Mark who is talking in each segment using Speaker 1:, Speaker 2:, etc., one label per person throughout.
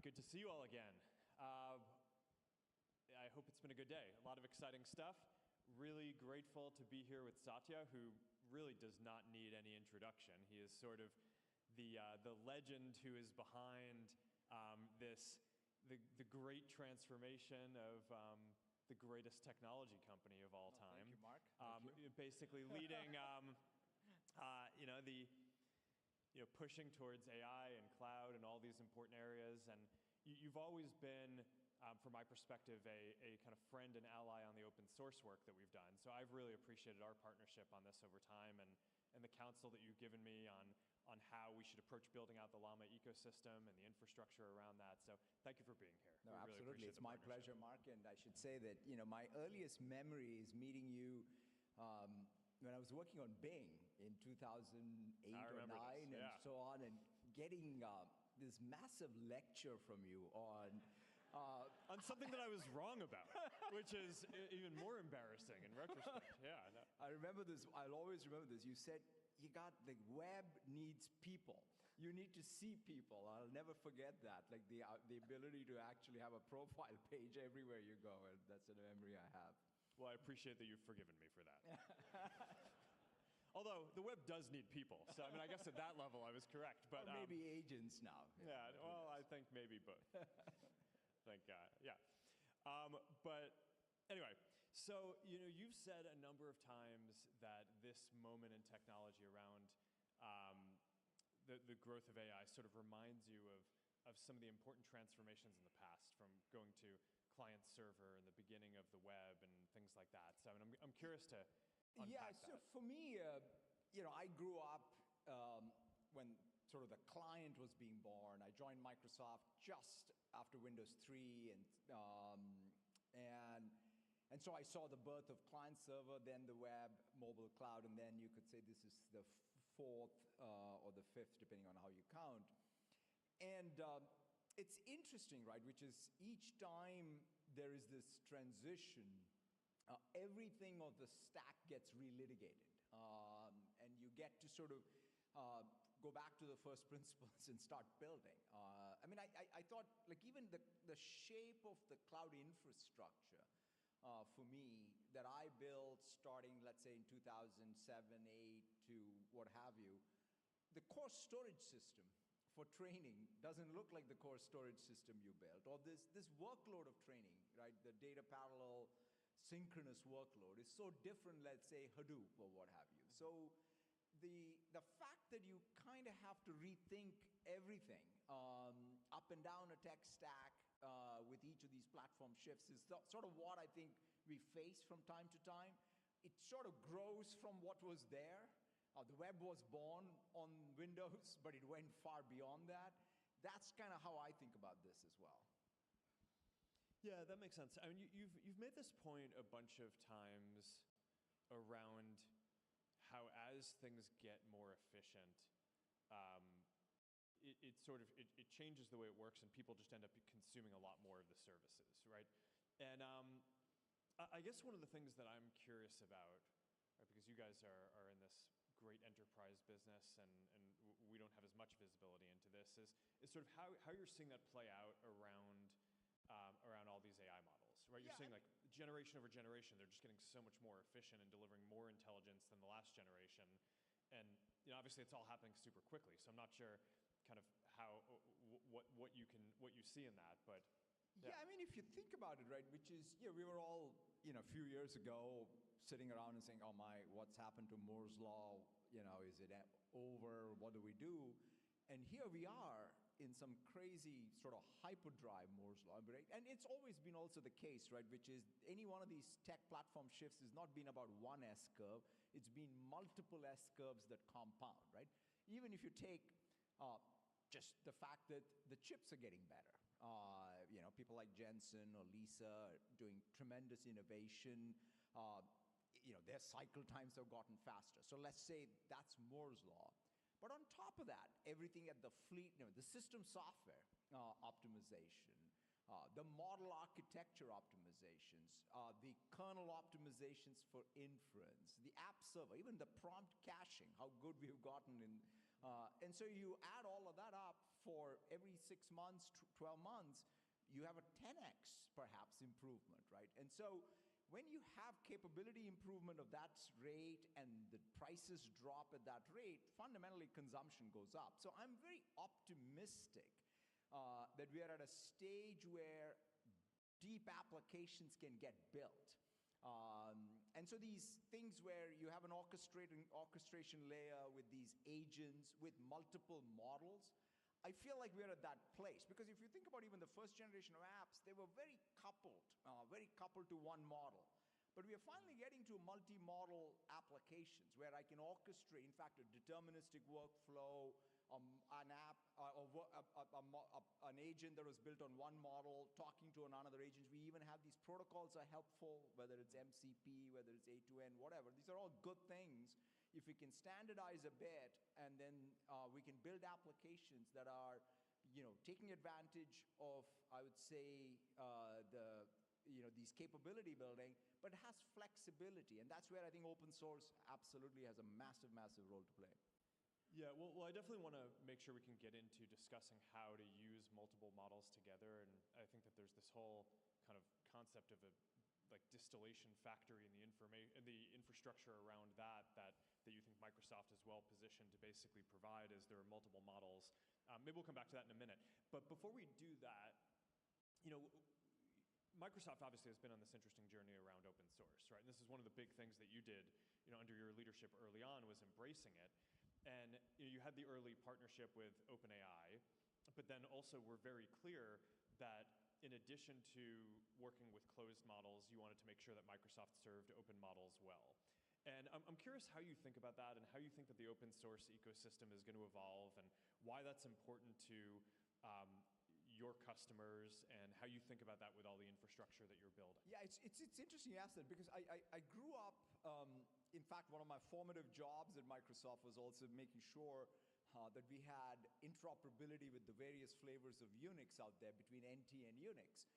Speaker 1: Good to see you all again. I hope it's been a good day. A lot of exciting stuff. Really grateful to be here with Satya, who really does not need any introduction. He is sort of the legend who is behind the great transformation of the greatest technology company of all time.
Speaker 2: Thank you, Mark. Thank you.
Speaker 1: Basically leading, pushing towards AI and cloud and all these important areas. And you've always been, from my perspective, a kind of friend and ally on the open source work that we've done. So I've really appreciated our partnership on this over time and the counsel that you've given me on how we should approach building out the Llama ecosystem and the infrastructure around that. So thank you for being here.
Speaker 2: No,
Speaker 1: we really
Speaker 2: absolutely. It's my pleasure, Mark. And I should say that, my earliest memory is meeting you when I was working on Bing in 2008 or 9 and so on, and getting this massive lecture from you on
Speaker 1: something that I was wrong about, which is even more embarrassing in retrospect. Yeah. No.
Speaker 2: I remember this. I'll always remember this. You said, the web needs people. You need to see people. I'll never forget that. Like the ability to actually have a profile page everywhere you go. And that's a memory I have.
Speaker 1: Well, I appreciate that you've forgiven me for that. Although the web does need people, so I guess at that level I was correct. But
Speaker 2: or maybe agents now.
Speaker 1: Yeah. Well, I think maybe both. Thank God. Yeah. But anyway, so you've said a number of times that this moment in technology around the growth of AI sort of reminds you of some of the important transformations in the past, from going to client-server and the beginning of the web and things like that. So I'm curious to unpack that.
Speaker 2: So for me, I grew up when sort of the client was being born. I joined Microsoft just after Windows 3, and so I saw the birth of client-server, then the web, mobile cloud, and then you could say this is the fourth or the fifth, depending on how you count. And it's interesting, right, which is each time there is this transition, everything on the stack gets relitigated. And you get to sort of go back to the first principles and start building. I thought, like, even the shape of the cloud infrastructure for me that I built starting, let's say, in 2007, 8 to what have you, the core storage system for training doesn't look like the core storage system you built. Or this workload of training, right? The data parallel synchronous workload is so different, let's say, Hadoop or what have you. So the fact that you kind of have to rethink everything up and down a tech stack with each of these platform shifts is sort of what I think we face from time to time. It sort of grows from what was there. The web was born on Windows, but it went far beyond that. That's kind of how I think about this as well.
Speaker 1: Yeah, that makes sense. I mean, you've made this point a bunch of times around how as things get more efficient, it changes the way it works, and people just end up consuming a lot more of the services, right? And I guess one of the things that I'm curious about, right, because you guys are in this great enterprise business, and we don't have as much visibility into this, is sort of how you're seeing that play out around all these AI models, right? You're seeing, like, generation over generation, they're just getting so much more efficient and delivering more intelligence than the last generation. And obviously it's all happening super quickly, so I'm not sure kind of what you see in that, but
Speaker 2: yeah, I mean, if you think about it, right, which is, we were all, a few years ago sitting around and saying, oh my, what's happened to Moore's Law? Is it over? What do we do? And here we are in some crazy sort of hyperdrive Moore's Law, right? And it's always been also the case, right, which is any one of these tech platform shifts has not been about one S-curve. It's been multiple S-curves that compound, right? Even if you take just the fact that the chips are getting better. People like Jensen or Lisa are doing tremendous innovation. Their cycle times have gotten faster. So let's say that's Moore's Law. But on top of that, everything at the fleet, the system software optimization, the model architecture optimizations, the kernel optimizations for inference, the app server, even the prompt caching, how good we've gotten in And so you add all of that up for every 6 months, 12 months, you have a 10x perhaps improvement, right? And so when you have capability improvement of that rate and the prices drop at that rate, fundamentally consumption goes up. So I'm very optimistic that we are at a stage where deep applications can get built. And so these things where you have an orchestration layer with these agents with multiple models, I feel like we're at that place. Because if you think about even the first generation of apps, they were very coupled to one model. But we are finally getting to multi-model applications where I can orchestrate, in fact, a deterministic workflow, an app, an agent that was built on one model, talking to another agent. We even have these protocols are helpful, whether it's MCP, whether it's A2N, whatever. These are all good things. If we can standardize a bit, and then we can build applications that are, taking advantage of, I would say, these capability building, but it has flexibility. And that's where I think open source absolutely has a massive, massive role to play.
Speaker 1: Yeah, well, I definitely want to make sure we can get into discussing how to use multiple models together, and I think that there's this whole kind of concept of a distillation factory in the infrastructure around that you think Microsoft is well positioned to basically provide as there are multiple models. Maybe we'll come back to that in a minute. But before we do that, Microsoft obviously has been on this interesting journey around open source, right? And this is one of the big things that you did, under your leadership early on, was embracing it. And you had the early partnership with OpenAI, but then also were very clear that in addition to working with closed models, you wanted to make sure that Microsoft served open models well. And I'm curious how you think about that and how you think that the open source ecosystem is going to evolve and why that's important to your customers and how you think about that with all the infrastructure that you're building.
Speaker 2: Yeah, it's interesting you asked that because I grew up, in fact, one of my formative jobs at Microsoft was also making sure that we had interoperability with the various flavors of Unix out there between NT and Unix.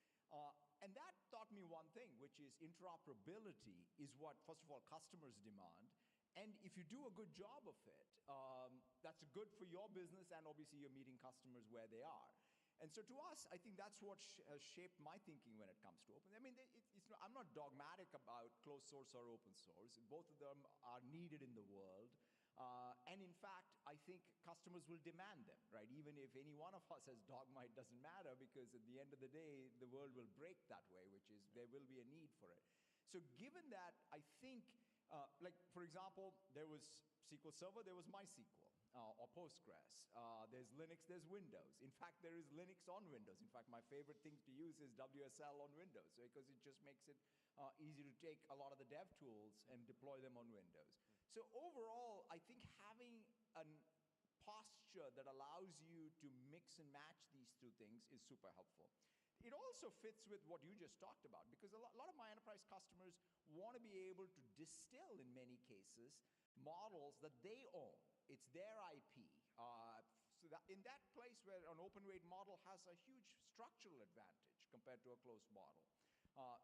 Speaker 2: And that taught me one thing, which is interoperability is what, first of all, customers demand. And if you do a good job of it, that's good for your business, and obviously you're meeting customers where they are. And so to us, I think that's what has shaped my thinking when it comes to open. I mean, I'm not dogmatic about closed source or open source. Both of them are needed in the world. And in fact, I think customers will demand them, right? Even if any one of us has dogma, it doesn't matter, because at the end of the day, the world will break that way, which is there will be a need for it. So given that, I think, for example, there was SQL Server, there was MySQL. Or Postgres. There's Linux, there's Windows. In fact, there is Linux on Windows. In fact, my favorite thing to use is WSL on Windows, because it just makes it easy to take a lot of the dev tools and deploy them on Windows. So overall, I think having a posture that allows you to mix and match these two things is super helpful. It also fits with what you just talked about, because a lot of my enterprise customers want to be able to distill, in many cases, models that they own. It's their IP. So that in that place where an open weight model has a huge structural advantage compared to a closed model.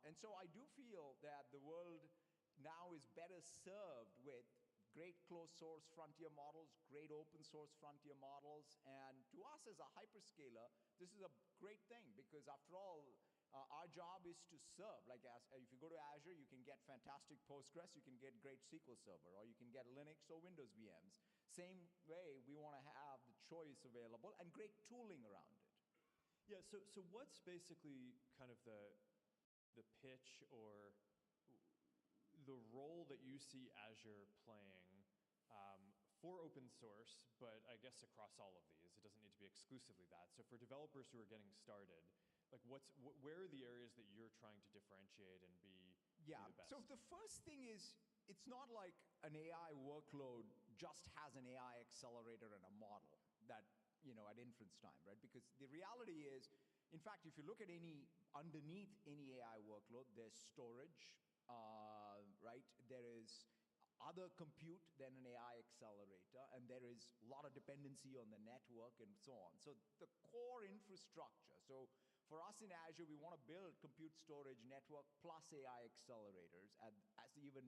Speaker 2: And so I do feel that the world now is better served with great closed source frontier models, great open source frontier models. And to us as a hyperscaler, this is a great thing, because after all, our job is to serve. If you go to Azure, you can get fantastic Postgres, you can get great SQL Server, or you can get Linux or Windows VMs. Same way, we want to have the choice available and great tooling around it.
Speaker 1: Yeah, so what's basically kind of the pitch or the role that you see Azure playing for open source, but I guess across all of these? It doesn't need to be exclusively that. So for developers who are getting started, where are the areas that you're trying to differentiate and be the best?
Speaker 2: So the first thing is, it's not like an AI workload just has an AI accelerator and a model that, at inference time, right? Because the reality is, in fact, if you look at underneath any AI workload, there's storage, right? There is other compute than an AI accelerator, and there is a lot of dependency on the network and so on. So the core infrastructure. So for us in Azure, we want to build compute storage network plus AI accelerators as even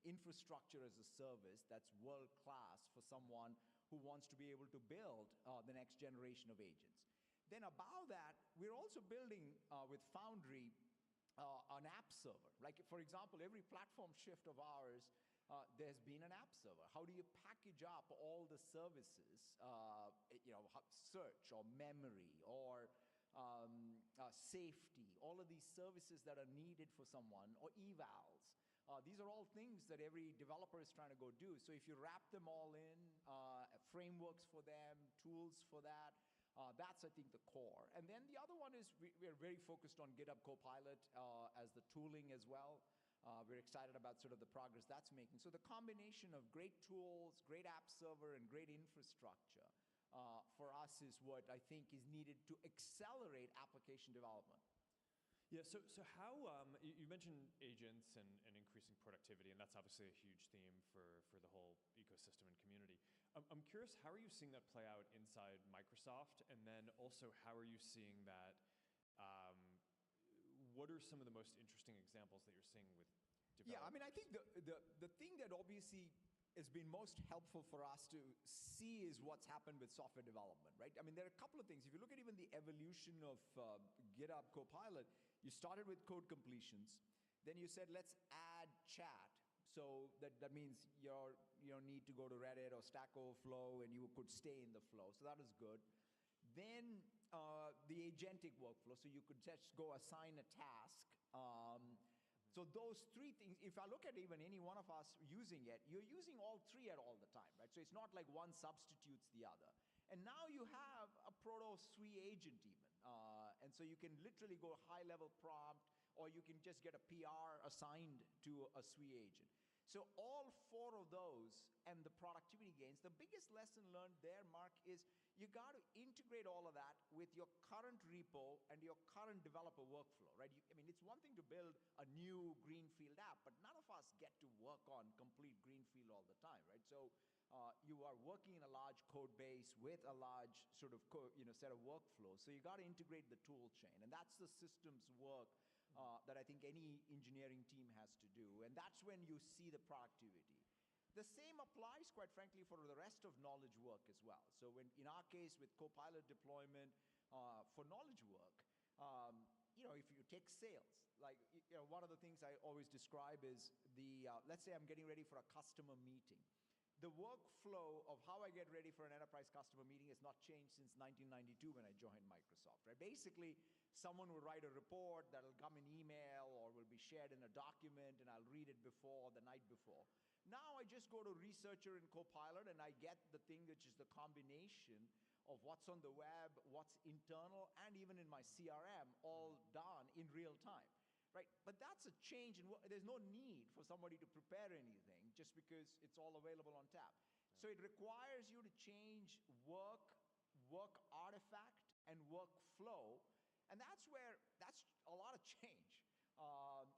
Speaker 2: infrastructure as a service that's world-class for someone who wants to be able to build the next generation of agents. Then above that, we're also building with Foundry an app server. Like, for example, every platform shift of ours, there's been an app server. How do you package up all the services, search or memory or safety, all of these services that are needed for someone, or evals. These are all things that every developer is trying to go do. So if you wrap them all in, frameworks for them, tools for that, that's, I think, the core. And then the other one is we're very focused on GitHub Copilot as the tooling as well. We're excited about sort of the progress that's making. So the combination of great tools, great app server, and great infrastructure for us is what I think is needed to accelerate application development.
Speaker 1: Yeah, so how, you mentioned agents and increasing productivity, and that's obviously a huge theme for the whole ecosystem and community. I'm curious, how are you seeing that play out inside Microsoft? And then also, how are you seeing that, what are some of the most interesting examples that you're seeing with developers?
Speaker 2: Yeah, I mean, I think the thing that obviously has been most helpful for us to see is what's happened with software development, right? I mean, there are a couple of things. If you look at even the evolution of GitHub Copilot, you started with code completions. Then you said, let's add chat. So that means you don't need to go to Reddit or Stack Overflow, and you could stay in the flow. So that is good. Then the agentic workflow, so you could just go assign a task. So those three things, if I look at even any one of us using it, you're using all three at all the time, right? So it's not like one substitutes the other. And now you have a proto-SWE agent even. And so you can literally go high-level prompt, or you can just get a PR assigned to a SWE agent. So all four of those and the productivity gains, the biggest lesson learned there, Mark, is you got to integrate all of that with your current repo and your current developer workflow, right? I mean, it's one thing to build a new greenfield app, but none of us get to work on complete greenfield all the time, right? So you are working in a large code base with a large sort of set of workflows. So you got to integrate the tool chain, and that's the systems work that I think any engineering team has to do, and that's when you see the productivity. The same applies, quite frankly, for the rest of knowledge work as well. So in our case, with Copilot deployment for knowledge work, if you take sales, like one of the things I always describe is let's say I'm getting ready for a customer meeting. The workflow of how I get ready for an enterprise customer meeting has not changed since 1992 when I joined Microsoft, right? Basically, someone will write a report that'll come in email or will be shared in a document, and I'll read it before, the night before. Now I just go to Researcher in Copilot, and I get the thing which is the combination of what's on the web, what's internal, and even in my CRM, all done in real time. Right, but that's a change, and there's no need for somebody to prepare anything just because it's all available on tap. Yeah. So it requires you to change work artifact, and workflow, and that's a lot of change.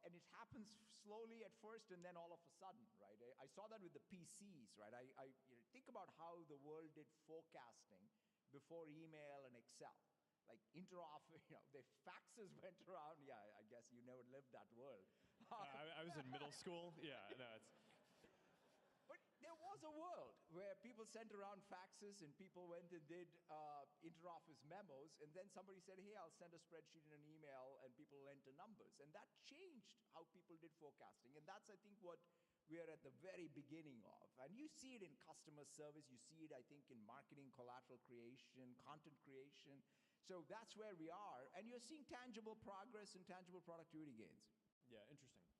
Speaker 2: And it happens slowly at first, and then all of a sudden, right? I saw that with the PCs, right? I think about how the world did forecasting before email and Excel. Like interoffice, the faxes went around. Yeah, I guess you never lived that world.
Speaker 1: I was in middle school. Yeah, no, it's.
Speaker 2: But there was a world where people sent around faxes, and people went and did interoffice memos, and then somebody said, hey, I'll send a spreadsheet in an email, and people enter numbers. And that changed how people did forecasting. And that's, I think, what we are at the very beginning of. And you see it in customer service. You see it, I think, in marketing, collateral creation, content creation. So that's where we are, and you're seeing tangible progress and tangible productivity gains.
Speaker 1: Yeah, interesting.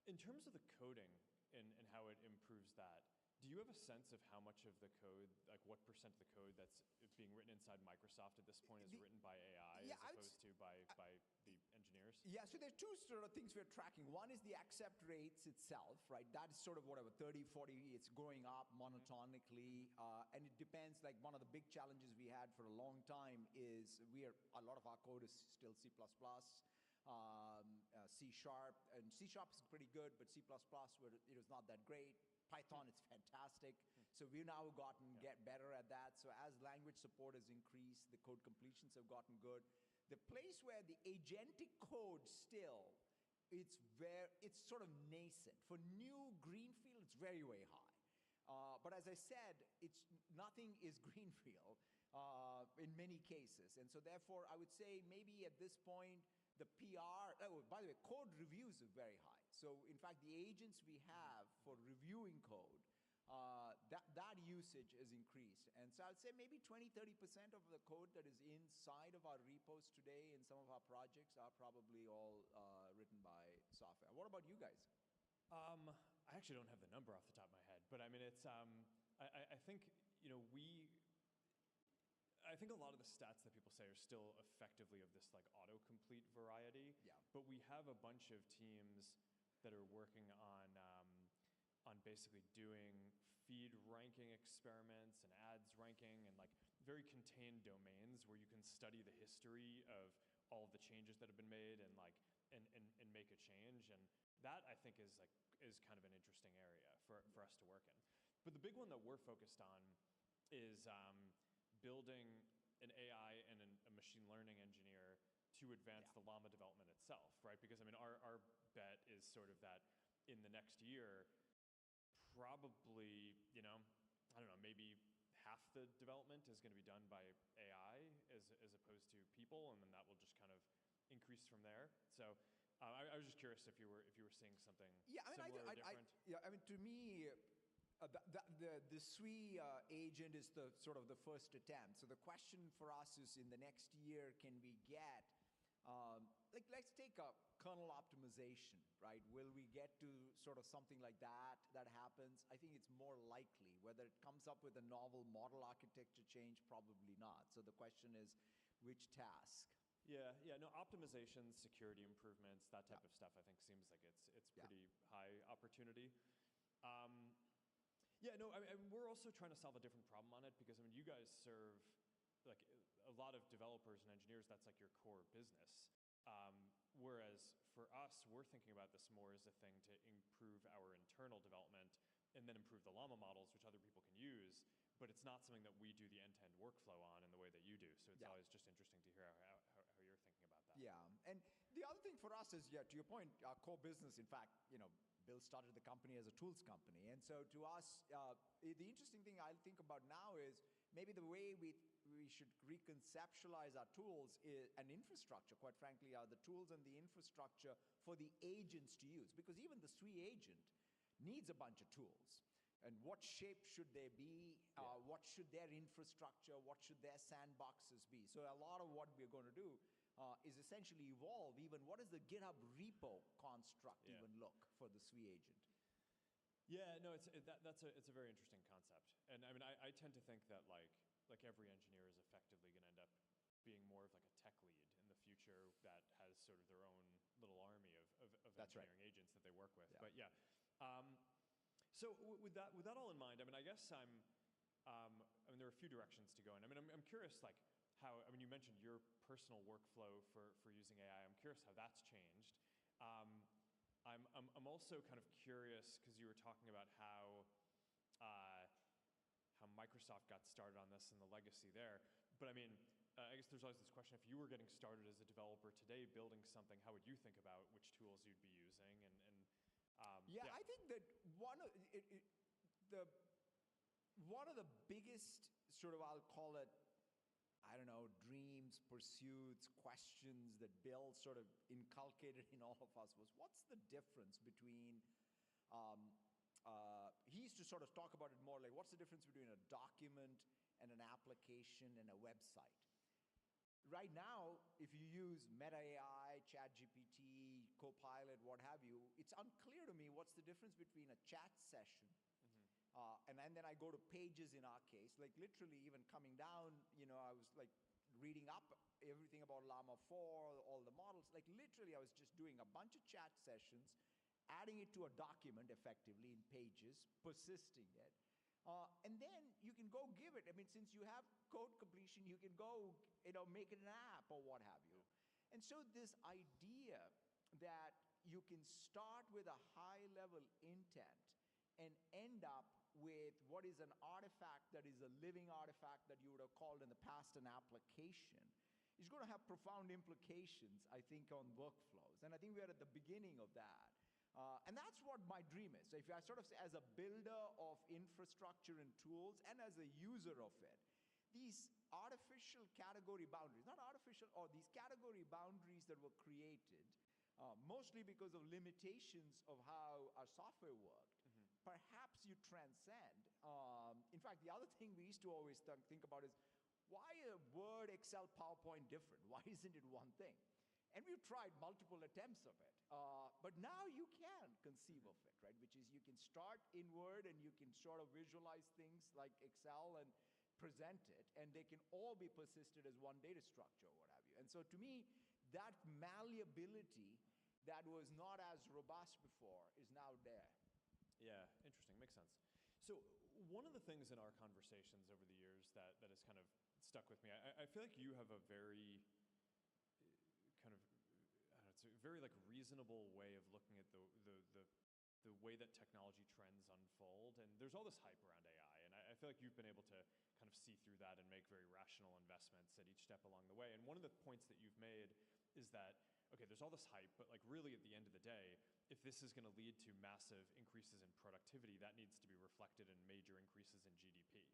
Speaker 1: In terms of the coding and how it improves that, do you have a sense of how much of the code, like what % of the code that's being written inside Microsoft at this point is written by AI as opposed to by the engineers?
Speaker 2: Yeah, so there are two sort of things we're tracking. One is the accept rates itself, right? That is sort of whatever, 30, 40, it's going up monotonically. And it depends, like one of the big challenges we had for a long time is a lot of our code is still C++, C#, and C# is pretty good, but C++ it was not that great. Python is fantastic. So we've now gotten better at that. So as language support has increased, the code completions have gotten good. The place where the agentic code still, it's sort of nascent. For new greenfield, it's very, very high. But as I said, nothing is greenfield in many cases. And so therefore, I would say maybe at this point, the PR, by the way, code reviews are very high. So in fact, the agents we have for reviewing code, that usage is increased. And so I'd say maybe 20-30% of the code that is inside of our repos today in some of our projects are probably all written by software. What about you guys?
Speaker 1: I actually don't have the number off the top of my head, but I mean, it's, I think, I think a lot of the stats that people say are still effectively of this like autocomplete variety.
Speaker 2: Yeah.
Speaker 1: But we have a bunch of teams that are working on basically doing feed ranking experiments and ads ranking and like very contained domains where you can study the history of all of the changes that have been made and like and make a change. And that I think is kind of an interesting area for us to work in. But the big one that we're focused on is building an AI and a machine learning engineer to advance the Llama development itself, right? Because I mean, our bet is sort of that in the next year, probably, I don't know, maybe half the development is going to be done by AI as opposed to people, and then that will just kind of increase from there. So I was just curious if you were seeing something similar or different.
Speaker 2: I mean, to me, the SWE agent is the sort of the first attempt. So the question for us is, in the next year, can we get, let's take a kernel optimization, right? Will we get to sort of something like that happens? I think it's more likely. Whether it comes up with a novel model architecture change, probably not. So the question is, which task?
Speaker 1: Yeah, no, optimization, security improvements, that type of stuff, I think seems like it's pretty high opportunity. No, I mean, we're also trying to solve a different problem on it because, I mean, you guys serve like a lot of developers and engineers, that's like your core business. Whereas for us, we're thinking about this more as a thing to improve our internal development and then improve the Llama models, which other people can use, but it's not something that we do the end-to-end workflow on in the way that you do. So it's always just interesting to hear how you're thinking about that.
Speaker 2: Yeah, and the other thing for us is, to your point, our core business, in fact, Bill started the company as a tools company. And so to us, the interesting thing I think about now is maybe the way we should reconceptualize our tools and infrastructure, quite frankly, are the tools and the infrastructure for the agents to use. Because even the SWE agent needs a bunch of tools. And what shape should they be? What should their infrastructure, what should their sandboxes be? So a lot of what we're going to do is essentially evolve even what does the GitHub repo construct even look for the SWE agent?
Speaker 1: Yeah, no, it's a very interesting concept. And I mean, I tend to think that like every engineer is effectively going to end up being more of like a tech lead in the future that has sort of their own little army of engineering agents that they work with. Yeah. But yeah. So with that all in mind, I mean, I guess I mean, there are a few directions to go in. I mean, I'm curious, like how, I mean, you mentioned your personal workflow for using AI. I'm curious how that's changed. I'm also kind of curious because you were talking about how Microsoft got started on this and the legacy there. But I mean, I guess there's always this question: if you were getting started as a developer today, building something, how would you think about which tools you'd be using?
Speaker 2: I think that one of the biggest sort of, I'll call it, I don't know, dreams, pursuits, questions that Bill sort of inculcated in all of us was, what's the difference between, he used to sort of talk about it more like, what's the difference between a document and an application and a website? Right now, if you use Meta AI, ChatGPT, Copilot, what have you, it's unclear to me what's the difference between a chat session and then I go to pages in our case, like literally even coming down, I was like reading up everything about Llama 4, all the models, like literally I was just doing a bunch of chat sessions, adding it to a document effectively in pages, persisting it. And then you can go give it. I mean, since you have code completion, you can go, make it an app or what have you. And so this idea that you can start with a high-level intent and end up with what is an artifact that is a living artifact that you would have called in the past an application is going to have profound implications, I think, on workflows. And I think we are at the beginning of that. And that's what my dream is. So if I sort of say, as a builder of infrastructure and tools and as a user of it, these artificial category boundaries, not artificial, or these category boundaries that were created, mostly because of limitations of how our software worked, perhaps you transcend. In fact, the other thing we used to always think about is, why are Word, Excel, PowerPoint different? Why isn't it one thing? And we've tried multiple attempts of it. But now you can conceive of it, right? Which is you can start in Word and you can sort of visualize things like Excel and present it, and they can all be persisted as one data structure or what have you. And so to me, that malleability that was not as robust before is now there.
Speaker 1: Yeah, interesting, makes sense. So one of the things in our conversations over the years that has kind of stuck with me, I feel like you have a very kind of, I don't know, it's a very like reasonable way of looking at the way that technology trends unfold. And there's all this hype around AI, and I feel like you've been able to kind of see through that and make very rational investments at each step along the way. And one of the points that you've made is that, okay, there's all this hype, but like really at the end of the day, if this is going to lead to massive increases in productivity, that needs to be reflected in major increases in GDP.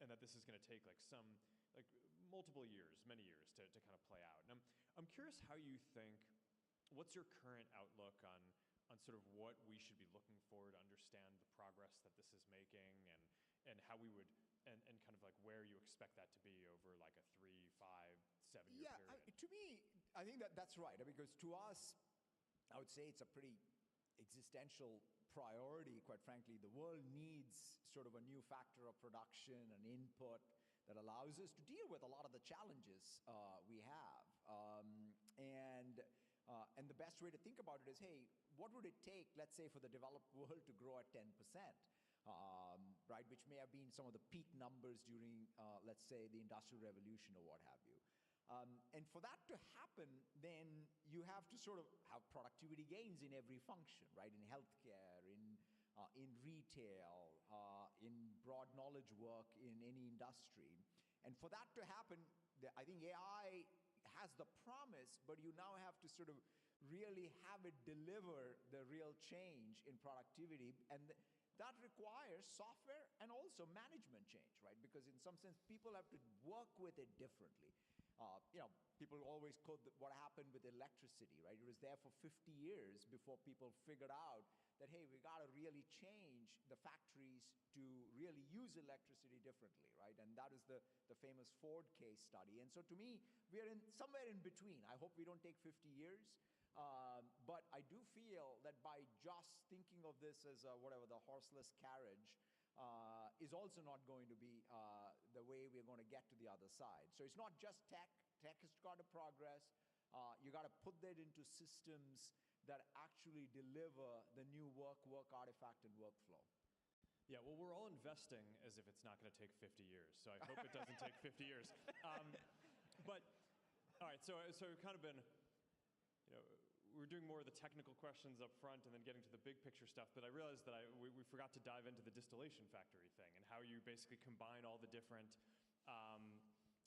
Speaker 1: And that this is going to take like multiple years, many years to kind of play out. And I'm curious how you think, what's your current outlook on sort of what we should be looking for to understand the progress that this is making, and how we would, and kind of like where you expect that to be over like a 3, 5, 7 year period?
Speaker 2: To me, I think that's right, because to us, I would say it's a pretty existential priority, quite frankly. The world needs sort of a new factor of production and input that allows us to deal with a lot of the challenges we have. And the best way to think about it is, hey, what would it take, let's say, for the developed world to grow at 10%, right? Which may have been some of the peak numbers during, let's say, the Industrial Revolution or what have you. And for that to happen, then you have to sort of have productivity gains in every function, right? In healthcare, in retail, in broad knowledge work, in any industry. And for that to happen, I think AI has the promise, but you now have to sort of really have it deliver the real change in productivity. And that requires software and also management change, right? Because in some sense, people have to work with it differently. People always quote what happened with electricity, right? It was there for 50 years before people figured out that, hey, we got to really change the factories to really use electricity differently, right? And that is the famous Ford case study. And so to me, we are somewhere in between. I hope we don't take 50 years. But I do feel that by just thinking of this as the horseless carriage, is also not going to be the way we're going to get to the other side. So it's not just tech. Tech has got to progress. You got to put that into systems that actually deliver the new work artifact and workflow.
Speaker 1: Yeah, well, we're all investing as if it's not going to take 50 years. So I hope it doesn't take 50 years. But all right, so we've kind of been, we're doing more of the technical questions up front and then getting to the big picture stuff, but I realized that we forgot to dive into the distillation factory thing and how you basically combine all the different,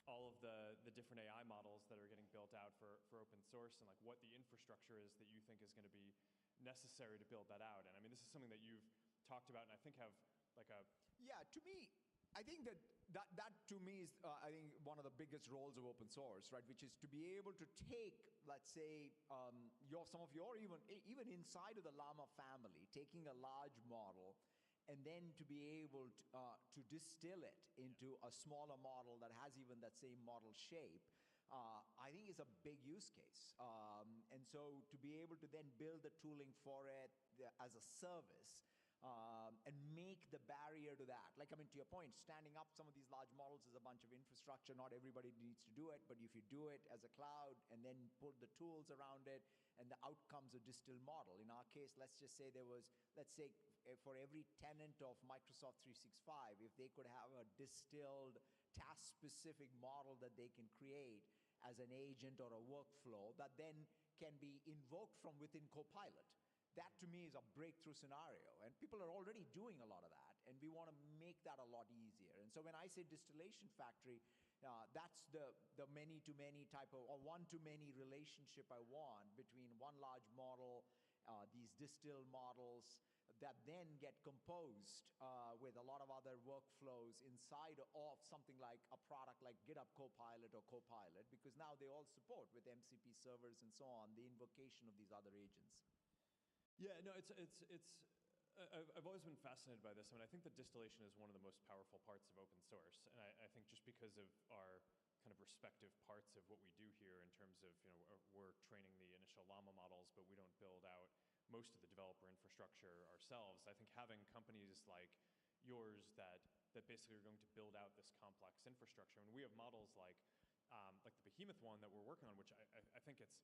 Speaker 1: all of the different AI models that are getting built out for open source, and like what the infrastructure is that you think is going to be necessary to build that out. And I mean, this is something that you've talked about and I think have like a...
Speaker 2: Yeah, to me, I think that to me is, I think, one of the biggest roles of open source, right? Which is to be able to take, let's say, some of your, even inside of the Llama family, taking a large model, and then to be able to distill it into a smaller model that has even that same model shape, I think is a big use case. And so to be able to then build the tooling for it as a service, and make the barrier to that. Like, I mean, to your point, standing up some of these large models is a bunch of infrastructure. Not everybody needs to do it, but if you do it as a cloud and then put the tools around it and the outcomes of distilled model. In our case, let's just say there was, let's say for every tenant of Microsoft 365, if they could have a distilled task-specific model that they can create as an agent or a workflow that then can be invoked from within Copilot. That, to me, is a breakthrough scenario. And people are already doing a lot of that, and we want to make that a lot easier. And so when I say distillation factory, that's the many-to-many type of, or one-to-many relationship I want between one large model these distilled models that then get composed with a lot of other workflows inside of something like a product like GitHub Copilot or Copilot, because now they all support with MCP servers and so on, the invocation of these other agents.
Speaker 1: Yeah, no, I've always been fascinated by this. I mean, I think that distillation is one of the most powerful parts of open source. And I think just because of our kind of respective parts of what we do here in terms of, we're training the initial Llama models, but we don't build out most of the developer infrastructure ourselves. I think having companies like yours that basically are going to build out this complex infrastructure, and we have models like the Behemoth one that we're working on, which I think it's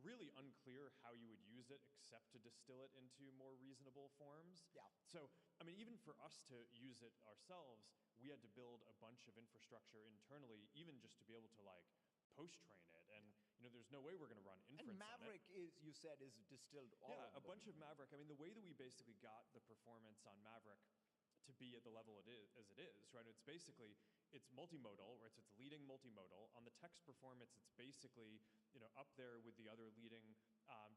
Speaker 1: really unclear how you would use it except to distill it into more reasonable forms.
Speaker 2: Yeah.
Speaker 1: So, I mean, even for us to use it ourselves, we had to build a bunch of infrastructure internally, even just to be able to post-train it. And there's no way we're going to run inference
Speaker 2: on it. And Maverick you said, is distilled all
Speaker 1: Yeah, a bunch of Maverick. I mean, the way that we basically got the performance on Maverick to be at the level it is, right? It's basically, it's multimodal, right? So it's leading multimodal. On the text performance, it's basically, up there with the other leading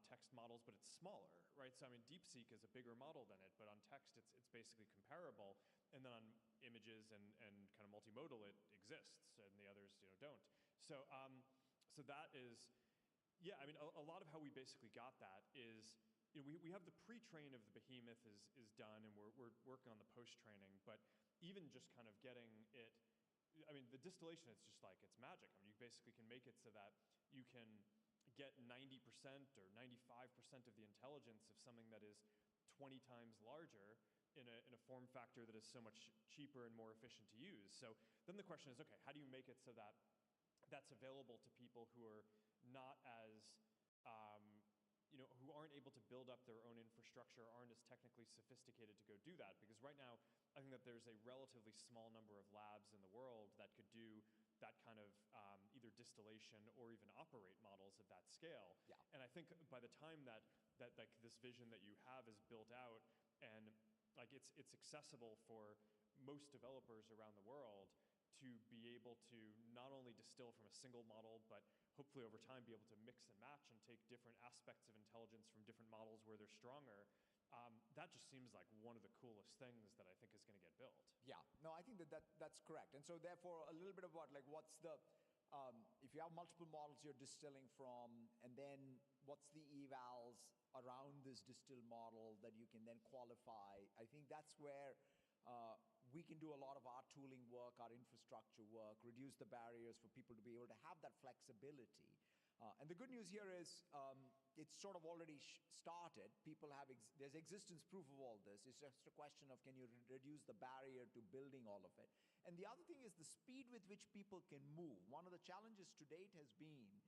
Speaker 1: text models, but it's smaller, right? So I mean, DeepSeek is a bigger model than it, but on text, it's basically comparable. And then on images and kind of multimodal, it exists, and the others, don't. So, so that is, yeah, I mean, a lot of how we basically got that is, we have the pre-train of the Behemoth is done, and we're working on the post-training, but even just kind of getting it, I mean, the distillation, it's just it's magic. I mean, you basically can make it so that you can get 90% or 95% of the intelligence of something that is 20 times larger in a form factor that is so much cheaper and more efficient to use. So then the question is, okay, how do you make it so that that's available to people who are not as, who aren't able to build up their own infrastructure, aren't as technically sophisticated to go do that? Because right now, I think that there's a relatively small number of labs in the world that could do that kind of either distillation or even operate models at that scale.
Speaker 2: Yeah.
Speaker 1: And I think by the time that this vision that you have is built out and it's accessible for most developers around the world to be able to not only distill from a single model, but hopefully over time be able to mix and match and take different aspects of intelligence from different models where they're stronger, that just seems like one of the coolest things that I think is going to get built.
Speaker 2: Yeah, no, I think that's correct. And so therefore, a little bit about what's the, if you have multiple models you're distilling from, and then what's the evals around this distilled model that you can then qualify, I think that's where we can do a lot of our tooling work, our infrastructure work, reduce the barriers for people to be able to have that flexibility. And the good news here is it's sort of already started. People have, there's existence proof of all this. It's just a question of can you reduce the barrier to building all of it. And the other thing is the speed with which people can move. One of the challenges to date has been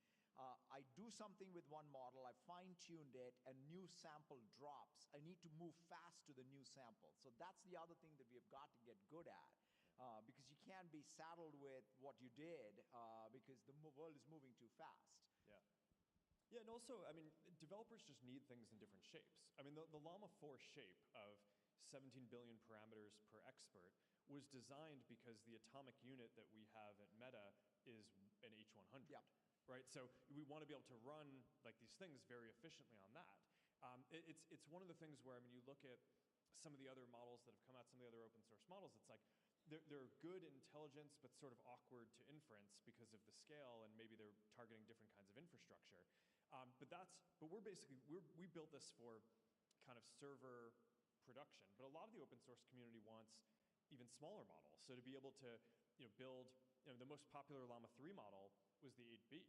Speaker 2: I do something with one model, I fine-tuned it, a new sample drops. I need to move fast to the new sample. So that's the other thing that we have got to get good at. Because you can't be saddled with what you did because the world is moving too fast.
Speaker 1: Yeah. Yeah, and also, I mean, developers just need things in different shapes. I mean, the Llama 4 shape of 17 billion parameters per expert was designed because the atomic unit that we have at Meta is an H100.
Speaker 2: Yep.
Speaker 1: Right, so we want to be able to run these things very efficiently on that. It's one of the things where, I mean, you look at some of the other models that have come out, some of the other open source models, it's like they're good intelligence, but sort of awkward to inference because of the scale, and maybe they're targeting different kinds of infrastructure. But we built this for kind of server production, but a lot of the open source community wants even smaller models. So to be able to build, the most popular Llama 3 model was the 8B.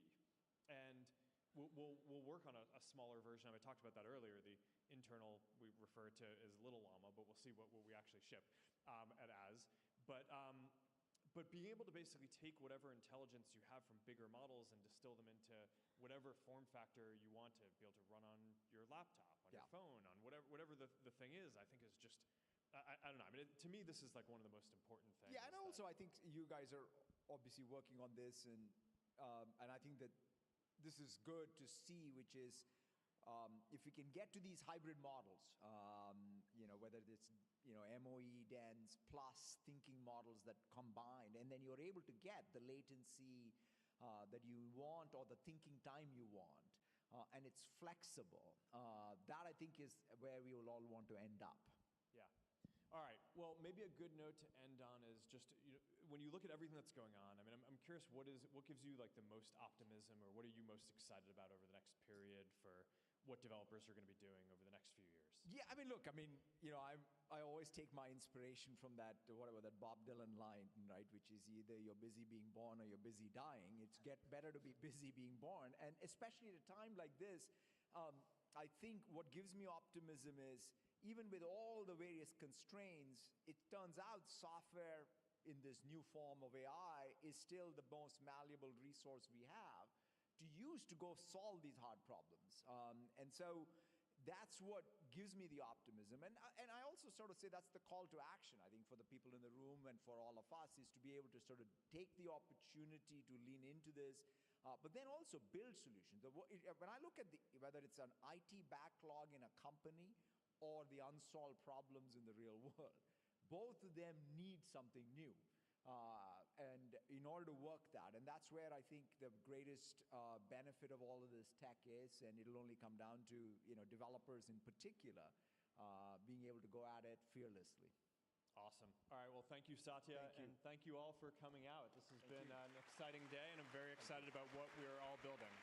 Speaker 1: And we'll work on a smaller version. I talked about that earlier. The internal we refer to as Little Llama, but we'll see what we actually ship at as. But being able to basically take whatever intelligence you have from bigger models and distill them into whatever form factor you want to be able to run on your laptop, on your phone, on whatever the thing is, I think is just, I don't know. I mean, to me, this is one of the most important things.
Speaker 2: Yeah, and also I think you guys are obviously working on this, and I think that this is good to see, which is if we can get to these hybrid models, whether it's MOE dense plus thinking models that combine, and then you're able to get the latency that you want or the thinking time you want. and it's flexible. That, I think, is where we will all want to end up.
Speaker 1: Yeah. All right. Well, maybe a good note to end on is just, when you look at everything that's going on, I mean, I'm curious, what gives you like the most optimism, or what are you most excited about over the next period for what developers are going to be doing over the next few years?
Speaker 2: Yeah, I mean, look, I always take my inspiration from that Bob Dylan line, right? Which is either you're busy being born or you're busy dying. It's better to be busy being born. And especially at a time like this, I think what gives me optimism is, even with all the various constraints, it turns out software in this new form of AI is still the most malleable resource we have to use to go solve these hard problems. And so that's what gives me the optimism. And I also sort of say that's the call to action, I think, for the people in the room and for all of us, is to be able to sort of take the opportunity to lean into this, but then also build solutions. When I look at whether it's an IT backlog in a company or the unsolved problems in the real world, both of them need something new. And in order to work that, and that's where I think the greatest benefit of all of this tech is, and it'll only come down to developers in particular being able to go at it fearlessly.
Speaker 1: Awesome. All right. Well, thank you, Satya, and thank you all for coming out. This has been an exciting day, and I'm very excited about what we're all building.